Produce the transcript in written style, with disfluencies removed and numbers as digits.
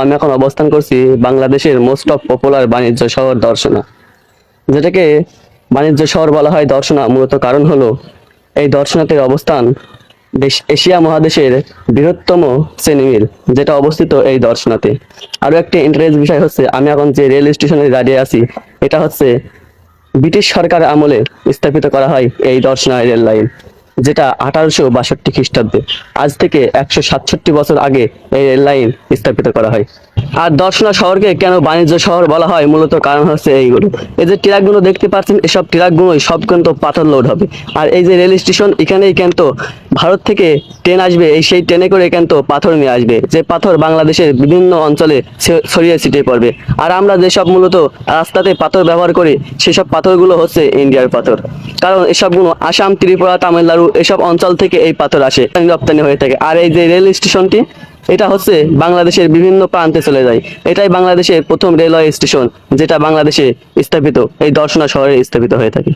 আমি এখন অবস্থান করছি বাংলাদেশের মোস্ট অফ পপুলার বাণিজ্য শহর দর্শনা, যেটাকে বাণিজ্য শহর বলা হয় দর্শনা মূলত কারণ হলো এই দর্শনাতে অবস্থান এশিয়া মহাদেশের বৃহত্তম চিনি মিল, যেটা অবস্থিত এই দর্শনাতে। আরো একটি ইন্টারেস্ট বিষয় হচ্ছে আমি এখন যে রেল স্টেশনে দাঁড়িয়ে আছি, এটা হচ্ছে ব্রিটিশ সরকার আমলে স্থাপিত করা হয় এই দর্শনা রেল লাইন, যেটা 1862 খ্রিস্টাব্দে, আজ থেকে 167 বছর আগে এই রেল লাইন স্থাপিত করা হয়। আর দর্শনা শহরকে কেন বাণিজ্য শহর বলা হয় মূলত কারণ হচ্ছে এইগুলো। এই যে ট্রাকগুলো দেখতে পাচ্ছেন, এসব ট্রাকগুলোই সব কিন্তু পাথর লোড হবে। আর এই যে রেল স্টেশন, এখানেই কিন্তু ভারত থেকে ট্রেন আসবে, এই সেই ট্রেনে করে কিন্তু পাথর নিয়ে আসবে, যে পাথর বাংলাদেশের বিভিন্ন অঞ্চলে ছড়িয়ে ছিটিয়ে পড়বে। আর আমরা যেসব মূলত রাস্তাতে পাথর ব্যবহার করি, সেসব পাথরগুলো হচ্ছে ইন্ডিয়ার পাথর, কারণ এসবগুলো আসাম, ত্রিপুরা, তামিলনাড়ু এসব অঞ্চল থেকে এই পাথর আসে, রপ্তানি হয়ে থাকে। আর এই যে রেল স্টেশনটি, এটা হচ্ছে বাংলাদেশের বিভিন্ন প্রান্তে চলে যায়। এটাই বাংলাদেশের প্রথম রেলওয়ে স্টেশন, যেটা বাংলাদেশে স্থাপিত এই দর্শনা শহরে স্থাপিত হয়ে থাকে।